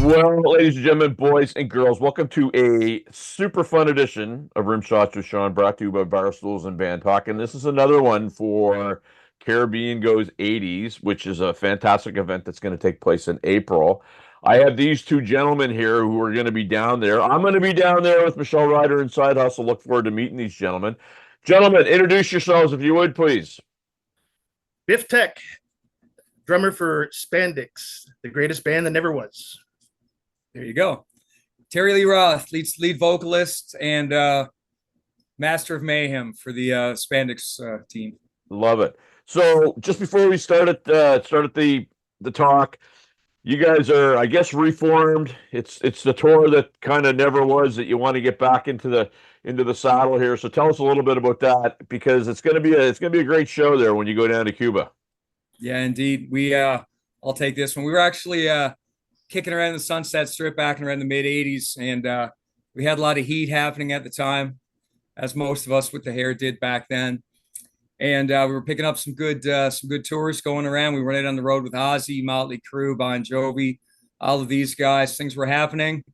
Well, ladies and gentlemen, boys and girls, welcome to a super fun edition of Rimshots with Sean, brought to you by Barstools and Bandtalk. And this is another one for Caribbean Goes 80s, which is a fantastic event that's going to take place in April. I have these two gentlemen here who are going to be down there. I'm going to be down there with Michelle Ryder and Side Hustle. Look forward to meeting these gentlemen. Gentlemen, introduce yourselves if you would, please. Biftek, drummer for Spandixx, the greatest band that never was. There you go. Terry Lee Roth, lead vocalist and master of mayhem for the Spandixx team. Love it. So just before we started the talk, you guys are, I guess, reformed. It's the tour that kind of never was that you want to get back into the saddle here. So tell us a little bit about that, because it's gonna be a great show there when you go down to Cuba. Yeah, indeed. I'll take this one. We were actually kicking around the Sunset Strip back in around the mid '80s, and we had a lot of heat happening at the time, as most of us with the hair did back then. And we were picking up some good tours going around. We were out on the road with Ozzy, Motley Crue, Bon Jovi, all of these guys. Things were happening.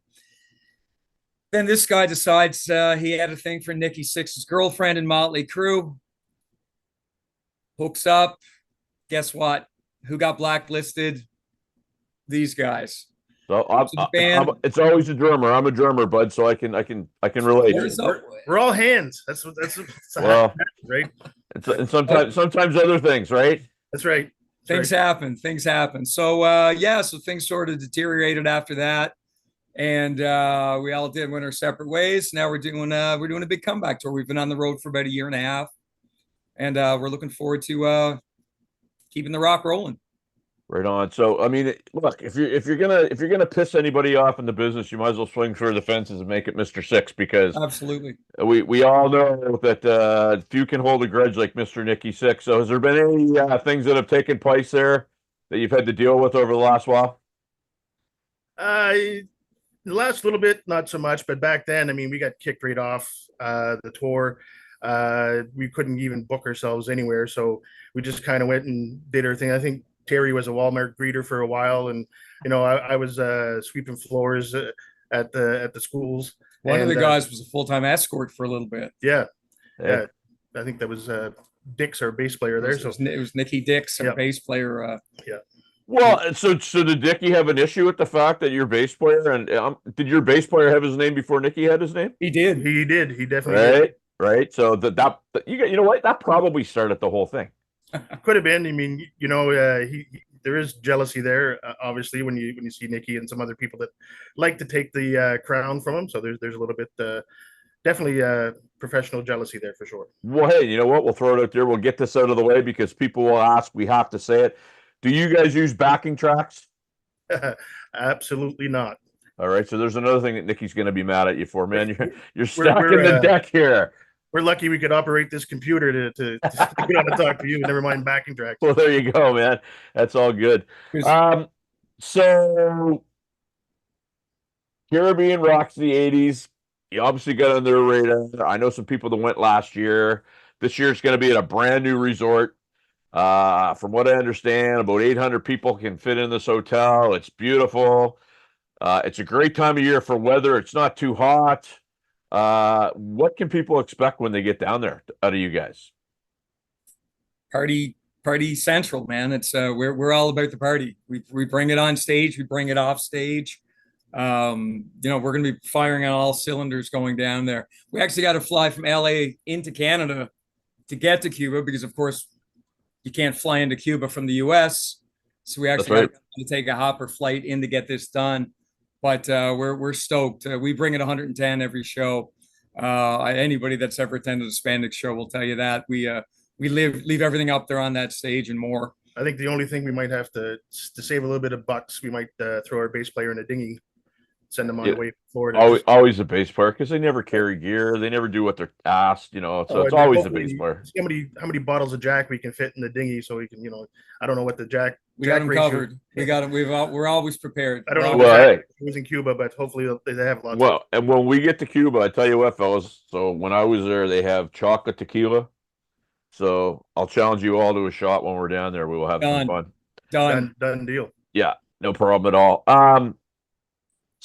Then this guy decides he had a thing for Nikki Sixx's girlfriend in Motley Crue. Hooks up. Guess what? Who got blacklisted? These guys. So it's always a drummer. I'm a drummer, bud, so I can relate. We're all hands. That's well, right. And sometimes other things, right? That's right. Things happen. So so things sort of deteriorated after that, and we all went our separate ways. Now we're doing a big comeback tour. We've been on the road for about a year and a half, and we're looking forward to keeping the rock rolling. Right on. So, I mean, look, if you're gonna piss anybody off in the business, you might as well swing for the fences and make it Mr. Six, because absolutely, we all know that few can hold a grudge like Mr. Nicky Sixx. So, has there been any things that have taken place there that you've had to deal with over the last while? The last little bit, not so much, but back then, I mean, we got kicked right off the tour. We couldn't even book ourselves anywhere, so we just kind of went and did our thing. I think Terry was a Walmart greeter for a while, and I was sweeping floors at the schools. One of the guys was a full-time escort for a little bit. Yeah. I think that was Dix, our bass player there. It was Nicky Dix, our bass player. Yeah. Well, so did Nicky have an issue with the fact that your bass player, and did your bass player have his name before Nicky had his name? He did. He definitely did. Right. So that you know what, that probably started the whole thing. Could have been. I mean, there is jealousy there, obviously, when you see Nicky and some other people that like to take the crown from him. So there's a little bit, definitely professional jealousy there for sure. Well, hey, you know what? We'll throw it out there. We'll get this out of the way because people will ask. We have to say it. Do you guys use backing tracks? Absolutely not. All right. So there's another thing that Nicky's going to be mad at you for, man. You're stacking the deck here. We're lucky we could operate this computer to get on to talk to you. Never mind backing tracks. Well, there you go, man. That's all good. So Caribbean rocks the 80s. You obviously got on their radar. I know some people that went last year. This year it's going to be at a brand new resort. From what I understand, about 800 people can fit in this hotel. It's beautiful. It's a great time of year for weather. It's not too hot. What can people expect when they get down there out of you guys? Party central, man. It's we're all about the party. We bring it on stage, we bring it off stage. We're going to be firing on all cylinders going down there. We actually got to fly from LA into Canada to get to Cuba, because of course you can't fly into Cuba from the US. So we actually got to take a hopper flight in to get this done. But we're stoked. We bring it 110 every show. Anybody that's ever attended a Spandixx show will tell you that. We leave everything up there on that stage and more. I think the only thing we might have to save a little bit of bucks, we might throw our bass player in a dinghy, send them on the way to Florida. Always a bass player, because they never carry gear. They never do what they're asked, so it's always a bass player. See how many bottles of Jack we can fit in the dinghy, so we can, I don't know what the Jack. We got them covered. We got them. We're always prepared. I don't know. Well, hey, it was in Cuba, but hopefully they have lots. Well, and when we get to Cuba, I tell you what, fellas. So when I was there, they have chocolate tequila. So I'll challenge you all to a shot when we're down there. We will have some fun. Done deal. Yeah, no problem at all.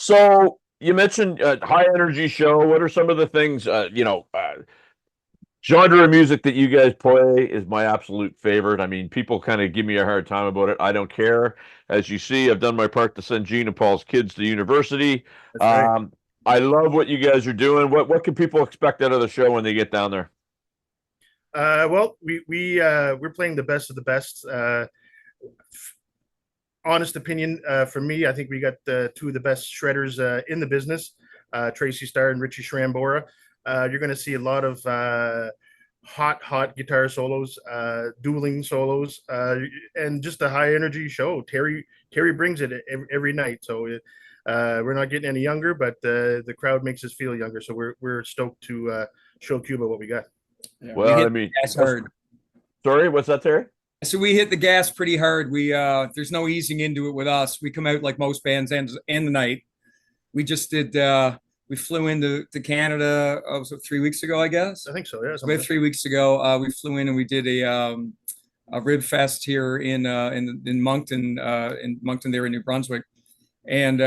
So you mentioned high energy show. What are some of the things, genre of music that you guys play is my absolute favorite. I mean, people kind of give me a hard time about it. I don't care. As you see, I've done my part to send Gene and Paul's kids to university. That's right. I love what you guys are doing. What can people expect out of the show when they get down there? Well, we're playing the best of the best. Honest opinion, for me, I think we got two of the best shredders in the business, Tracy Starr and Richie Shrambora. You're going to see a lot of hot guitar solos, dueling solos, and just a high energy show. Terry brings it every night, so we're not getting any younger, but the crowd makes us feel younger. So we're stoked to show Cuba what we got. Yeah, Well, I mean, sorry, what's that, Terry? So we hit the gas pretty hard. We there's no easing into it with us. We come out like most bands end the night. We just did we flew into Canada so 3 weeks ago, I guess. I think so, yeah. About 3 weeks ago, we flew in and we did a rib fest here in Moncton there in New Brunswick. And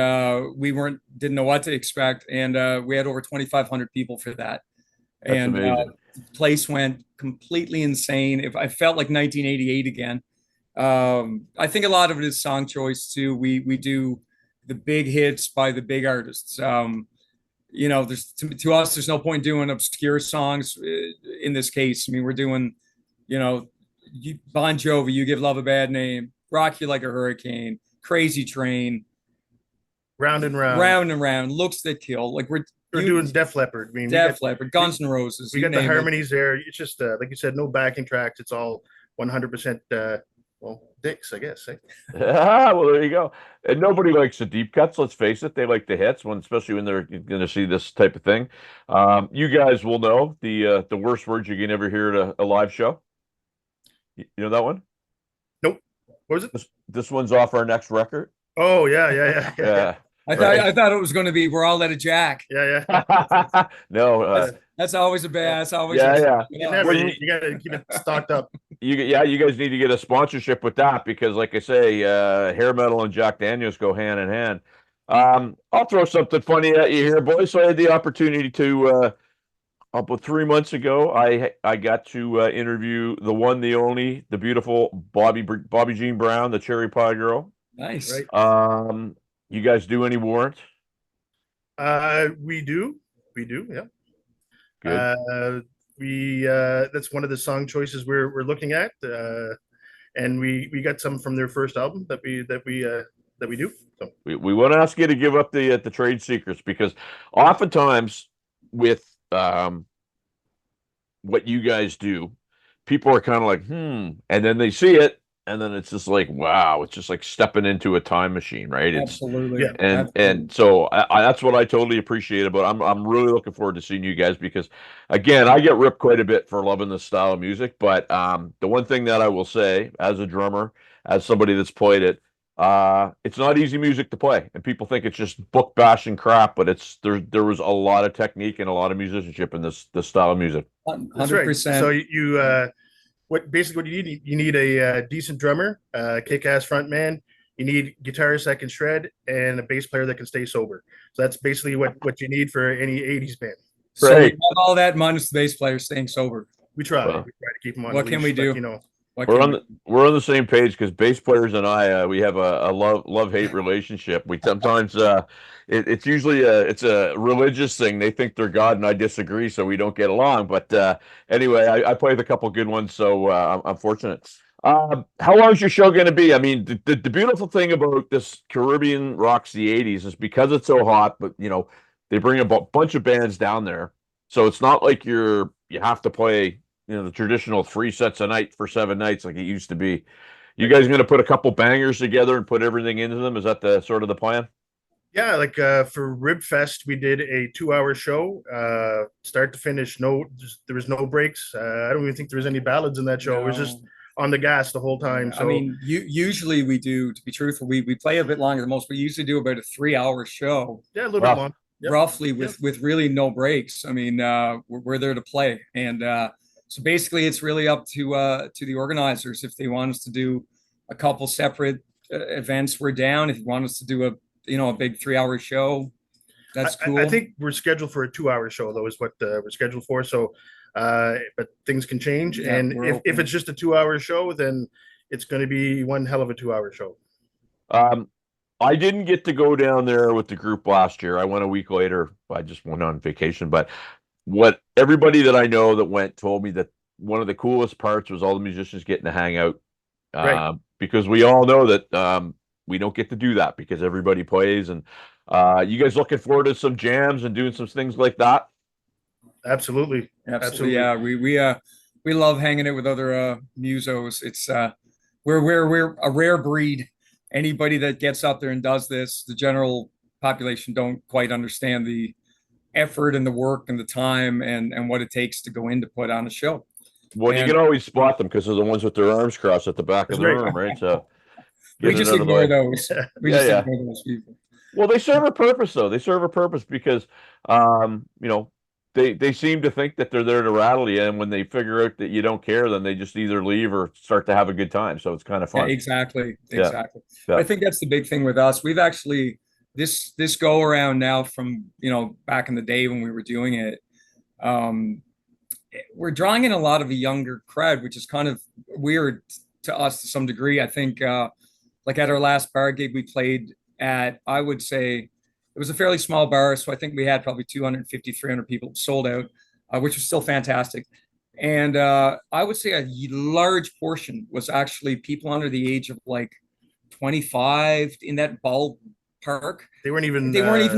we didn't know what to expect. And we had over 2,500 people for that. That's and amazing. The place went completely insane. If I felt like 1988 again. I think a lot of it is song choice too. We do the big hits by the big artists. There's to us, there's no point doing obscure songs in this case. I mean, we're doing, Bon Jovi, You Give Love a Bad Name, Rock You Like a Hurricane, Crazy Train, Round and round, Looks That Kill. Like we're doing Def Leppard. I mean, Def Leppard, Guns N' Roses. We got the harmonies there. It's just like you said, no backing tracks. It's all 100%. Dicks, I guess. Eh? Well, there you go. And nobody likes the deep cuts. Let's face it; they like the hits, especially when they're going to see this type of thing. You guys will know the worst words you can ever hear at a live show. You know that one? Nope. What was it? This one's off our next record. Oh yeah. I thought it was going to be "We're All Out of Jack." Yeah. No, that's always a bad. That's always yeah. You got to keep it stocked up. You guys need to get a sponsorship with that because, like I say, hair metal and Jack Daniels go hand in hand. I'll throw something funny at you here, boys. So I had the opportunity to about 3 months ago, I got to interview the one, the only, the beautiful Bobby Jean Brown, the Cherry Pie Girl. Nice. Right. You guys do any warrant? We do, yeah. Good. That's one of the song choices we're looking at, and we got some from their first album that we do. So we want to ask you to give up the trade secrets because oftentimes with what you guys do, people are kind of like, and then they see it, and then it's just like, wow, it's just like stepping into a time machine, right? Absolutely. Yeah. And so that's what I totally appreciate about it. I'm really looking forward to seeing you guys because, again, I get ripped quite a bit for loving this style of music. But the one thing that I will say, as a drummer, as somebody that's played it, it's not easy music to play, and people think it's just book bashing crap. But there was a lot of technique and a lot of musicianship in this style of music. 100%. Right. So what you need a decent drummer, kick-ass front man. You need guitarist that can shred and a bass player that can stay sober. So that's basically what you need for any 80s band. So we have all that minus the bass player staying sober. We try to keep them on. What can we do? We're on the same page because bass players and I we have a love-hate relationship. We sometimes it's usually it's a religious thing. They think they're God and I disagree, so we don't get along. But anyway, I played a couple good ones, so I'm fortunate. How long is your show going to be? I mean, the beautiful thing about this Caribbean Rocks the 80s is because it's so hot, but they bring a bunch of bands down there, so it's not like you have to play the traditional 3 sets a night for 7 nights like it used to be. You guys going to put a couple bangers together and put everything into them? Is that the sort of the plan? Yeah, like for Rib Fest, we did a 2-hour show, start to finish. There was no breaks. I don't even think there was any ballads in that show. No. It was just on the gas the whole time. So I mean, usually we do. To be truthful, we play a bit longer than most. We usually do about a 3-hour show. Yeah, a little bit long. Yep. Roughly with really no breaks. I mean, we're there to play, and so basically, it's really up to the organizers if they want us to do a couple separate events. We're down. If you want us to do a big 3-hour show. That's cool. I think we're scheduled for a 2-hour show, though, is what we're scheduled for. So, but things can change. Yeah, and if it's just a 2-hour show, then it's going to be one hell of a 2-hour show. I didn't get to go down there with the group last year. I went a week later. I just went on vacation. But what everybody that I know that went told me that one of the coolest parts was all the musicians getting to hang out. Right. Because we all know that we don't get to do that because everybody plays. And you guys looking forward to some jams and doing some things like that? Absolutely. Yeah, we love hanging out with other musos. It's we're a rare breed. Anybody that gets out there and does this, the general population don't quite understand the effort and the work and the time and what it takes to go in to put on a show. Well, you can always spot them because they're the ones with their arms crossed at the back of the room, right? So we just ignore those. We just ignore those people. Well, they serve a purpose, though. They serve a purpose because, they seem to think that they're there to rattle you, and when they figure out that you don't care, then they just either leave or start to have a good time. So it's kind of fun. Yeah, exactly. Yeah. I think that's the big thing with us. We've actually this go around now from back in the day when we were doing it. We're drawing in a lot of a younger crowd, which is kind of weird to us to some degree. I think like at our last bar gig we played at, I would say it was a fairly small bar, so I think we had probably 250, 300 people sold out, which was still fantastic. And I would say a large portion was actually people under the age of like 25 in that ballpark. They weren't even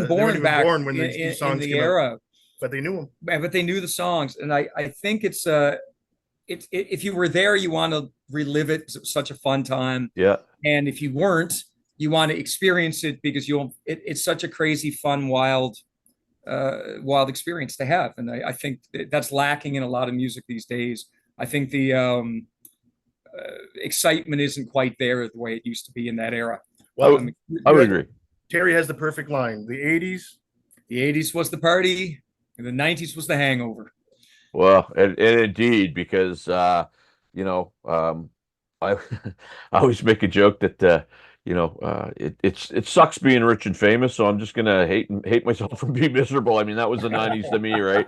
born back when these songs in the came era. Out, but they knew them. But they knew the songs, and I think it's if you were there, you want to relive it because it was such a fun time. Yeah. And if you weren't, you want to experience it because it's such a crazy, fun, wild experience to have. And I think that's lacking in a lot of music these days. I think the excitement isn't quite there the way it used to be in that era. Well, I would agree. Terry has the perfect line. The 80s was the party, and the 90s was the hangover. Well, and indeed, because I I always make a joke that it sucks being rich and famous, so I'm just gonna hate myself for being miserable. I mean, that was the 90s to me, right?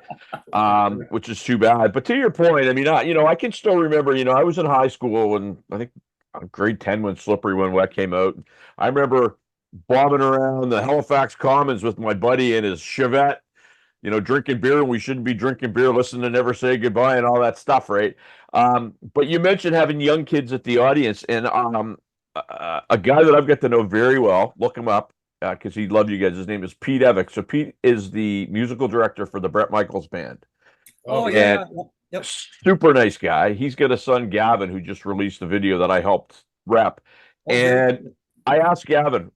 Which is too bad. But to your point, I mean, I can still remember, I was in high school and I think grade 10 when Slippery When Wet came out. I remember bombing around the Halifax Commons with my buddy in his Chevette, drinking beer when we shouldn't be drinking beer, listening to Never Say Goodbye and all that stuff, right? But you mentioned having young kids at the audience, and a guy that I've got to know very well, look him up because he'd love you guys. His name is Pete Evick. So Pete is the musical director for the Bret Michaels Band. Oh, yeah. Yep. Super nice guy. He's got a son, Gavin, who just released a video that I helped rep. And I asked Gavin,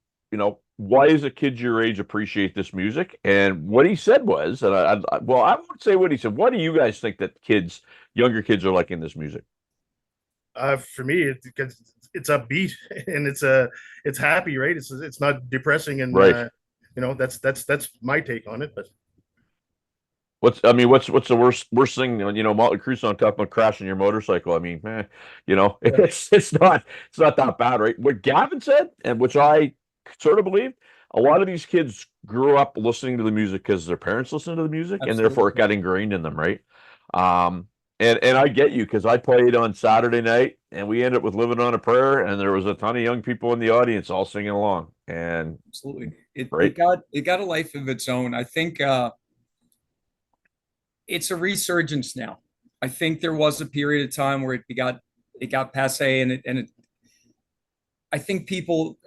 why does a kid your age appreciate this music? And what he said was, and I won't say what he said. What do you guys think that younger kids are like in this music? For me, it's upbeat and it's happy, right? It's not depressing, and right. That's my take on it. But what's the worst thing? Motley Crue song talking about crashing your motorcycle. I mean, it's not that bad, right? What Gavin said, and which I sort of believe, a lot of these kids grew up listening to the music because their parents listened to the music. Absolutely. And therefore it got ingrained in them, right? And I get you, because I played on Saturday night and we ended up with Living on a Prayer, and there was a ton of young people in the audience all singing along. And absolutely, it got a life of its own. I think it's a resurgence now. I think there was a period of time where it got passe, and I think people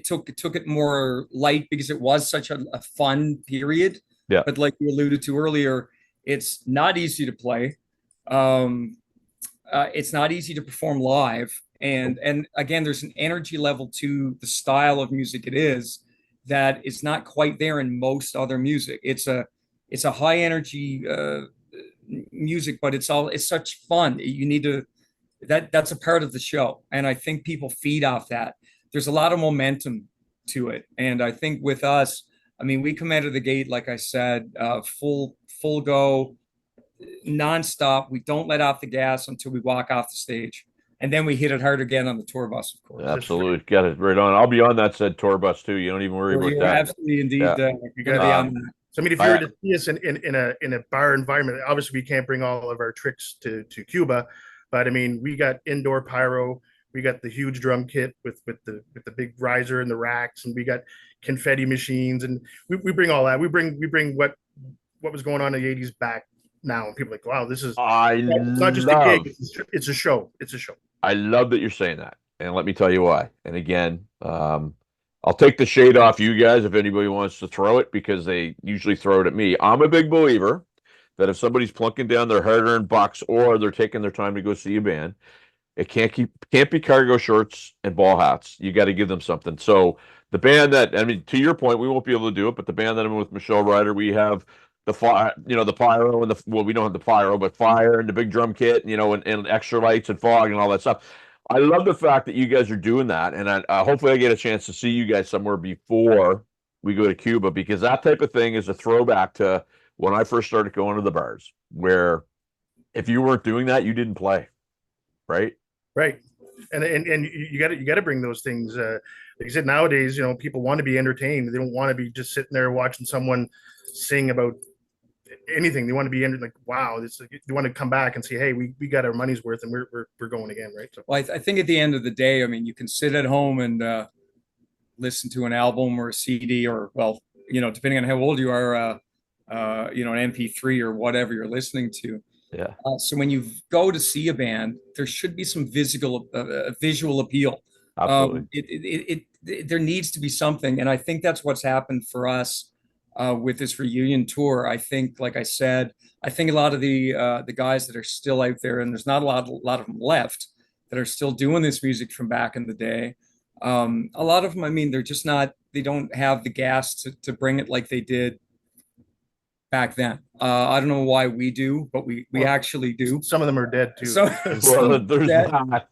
took it more light because it was such a fun period. Yeah. But like you alluded to earlier, it's not easy to play. It's not easy to perform live, and again, there's an energy level to the style of music it is that is not quite there in most other music. It's a high energy music, but it's such fun. You need to that's a part of the show, and I think people feed off that. There's a lot of momentum to it, and I think with us, I mean, we come out of the gate, like I said, full go, nonstop. We don't let off the gas until we walk off the stage, and then we hit it hard again on the tour bus, of course. Absolutely, got it right on. I'll be on that said tour bus too. You don't even worry Well, about you're that. absolutely indeed Yeah. going You to got be it. on that. So, I mean, if you were to see us in a bar environment, obviously we can't bring all of our tricks to Cuba, but I mean, we got indoor pyro, we got the huge drum kit with the big riser and the racks, and we got confetti machines, and we bring all that. We bring what was going on in the '80s back now, and people are like, wow, this is it's not just a gig, it's a show. It's a show. I love that you're saying that, and let me tell you why. And again, I'll take the shade off you guys if anybody wants to throw it, because they usually throw it at me. I'm a big believer that if somebody's plunking down their hard-earned bucks or they're taking their time to go see a band, it can't be cargo shorts and ball hats. You got to give them something. So the band that, I mean, to your point, we won't be able to do it, but the band that I'm with, Michelle Ryder, we have the fire, the pyro and we don't have the pyro, but fire and the big drum kit, and extra lights and fog and all that stuff. I love the fact that you guys are doing that, and hopefully I get a chance to see you guys somewhere before we go to Cuba, because that type of thing is a throwback to when I first started going to the bars, where if you weren't doing that, you didn't play, right? Right. And you got to bring those things. Like you said, nowadays, people want to be entertained. They don't want to be just sitting there watching someone sing about anything. They want to be like, wow, they want to come back and say, hey, we got our money's worth, and we're going again, right? So, well, I think at the end of the day, I mean, you can sit at home and listen to an album or a CD, or, well, depending on how old you are, an MP3 or whatever you're listening to. Yeah. So when you go to see a band, there should be some visual appeal. Absolutely. There needs to be something, and I think that's what's happened for us with this reunion tour. I think, like I said, I think a lot of the guys that are still out there, and there's not a lot of them left, that are still doing this music from back in the day. A lot of them, I mean, they're just not. They don't have the gas to bring it like they did back then. I don't know why we do, but we actually do. Some of them are dead too. So there's that.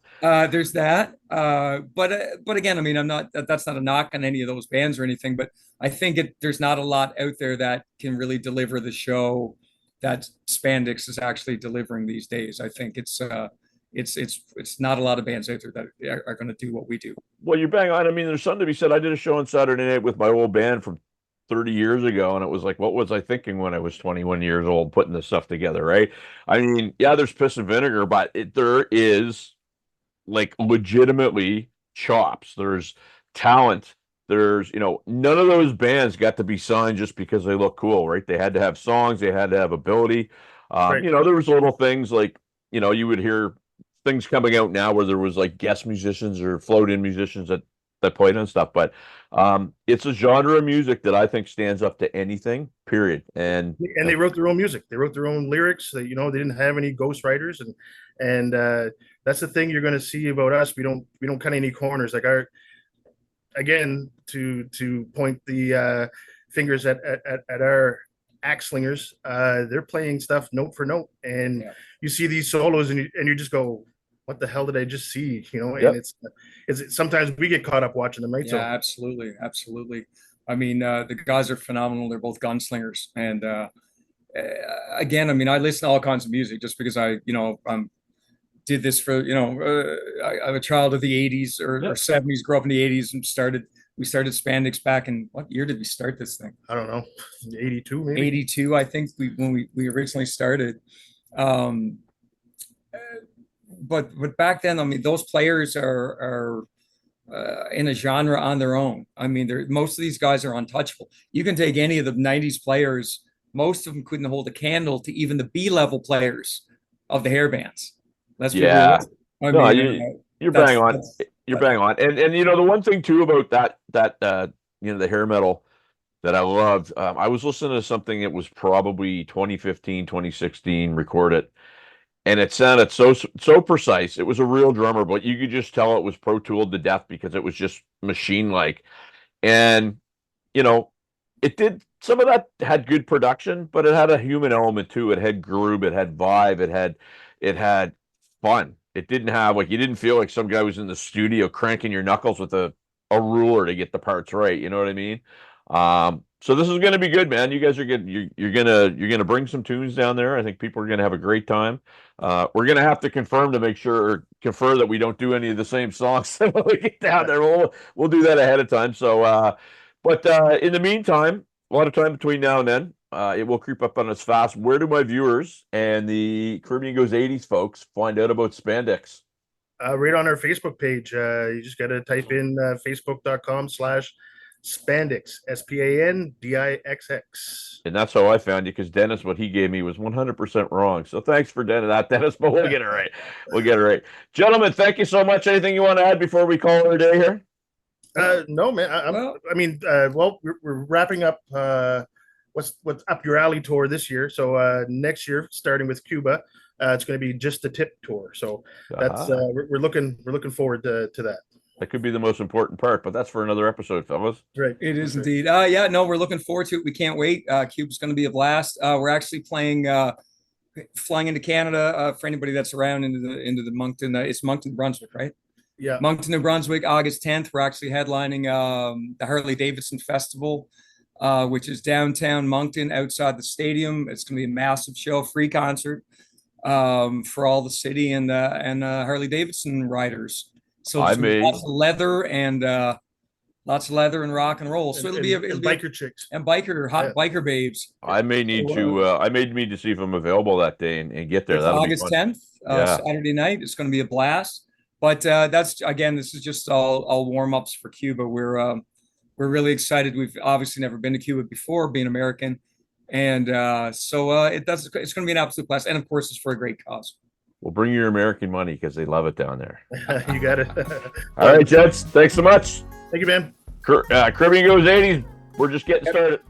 There's that. But again, I mean, that's not a knock on any of those bands or anything, but I think there's not a lot out there that can really deliver the show that Spandixx is actually delivering these days. I think it's not a lot of bands out there that are going to do what we do. Well, you're bang on. I mean, there's something to be said. I did a show on Saturday night with my old band from 30 years ago, and it was like, what was I thinking when I was 21 years old putting this stuff together, right? I mean, yeah, there's piss and vinegar, but there is like legitimately chops. There's talent. There's, none of those bands got to be signed just because they look cool, right? They had to have songs, they had to have ability. Right. There was little things like, you would hear things coming out now where there was like guest musicians or float-in musicians that played on stuff, but it's a genre of music that I think stands up to anything, period. And they wrote their own music. They wrote their own lyrics. They didn't have any ghostwriters, and that's the thing you're going to see about us. We don't cut any corners. Like again, to point the fingers at our axe slingers, they're playing stuff note for note, and you see these solos, and you just go, what the hell did I just see? And it's sometimes we get caught up watching them, right? Yeah, absolutely. I mean, the guys are phenomenal. They're both gunslingers, and again, I mean, I listen to all kinds of music just because I did this for I'm a child of the '80s or '70s, grew up in the '80s, and we started Spandixx back in, what year did we start this thing? I don't know, 82 maybe. 82, I think when we originally started. But back then, I mean, those players are in a genre on their own. I mean, most of these guys are untouchable. You can take any of the '90s players; most of them couldn't hold a candle to even the B-level players of the hair bands. Let's be realistic. You're bang on. You're bang on. And the one thing too about that the hair metal that I loved, I was listening to something that was probably 2015, 2016 recorded. And it sounded so precise. It was a real drummer, but you could just tell it was Pro Tooled to death because it was just machine-like. And, it did, some of that had good production, but it had a human element too. It had groove, it had vibe, it had fun. It didn't have, like, you didn't feel like some guy was in the studio cranking your knuckles with a ruler to get the parts right. You know what I mean? So this is going to be good, man. You guys are good. You're gonna bring some tunes down there. I think people are going to have a great time. We're going to have to confer that we don't do any of the same songs when we get down there. We'll do that ahead of time. So, but in the meantime, a lot of time between now and then. It will creep up on us fast. Where do my viewers and the Caribbean Goes 80s folks find out about Spandixx? Right on our Facebook page. You just got to type in facebook.com/Spandixx, Spandixx. And that's how I found you, because Dennis, what he gave me was 100% wrong. So thanks for that, Dennis, but we'll get it right. We'll get it right. Gentlemen, thank you so much. Anything you want to add before we call it a day here? No, man. We're wrapping up what's up your alley tour this year. So next year, starting with Cuba, it's going to be just the tip tour. So that's we're looking forward to that. That could be the most important part, but that's for another episode, fellas. Right. It is indeed. Yeah, no, we're looking forward to it. We can't wait. Cuba's going to be a blast. We're actually flying into Canada for anybody that's around into the Moncton. It's Moncton, Brunswick, right? Yeah. Moncton, New Brunswick, August 10th. We're actually headlining the Harley Davidson Festival, which is downtown Moncton outside the stadium. It's going to be a massive show, free concert for all the city and Harley Davidson riders. So lots of leather and rock and roll. So it'll be biker chicks and biker babes. I may need to see if I'm available that day and get there. That'll August 10th, Saturday night. It's going to be a blast. But this is just all warm ups for Cuba. We're really excited. We've obviously never been to Cuba before, being American, and it's going to be an absolute blast. And of course, it's for a great cause. Well, bring your American money, because they love it down there. You got it. All right, gents. Thanks so much. Thank you, man. Caribbean Goes 80s. We're just getting started.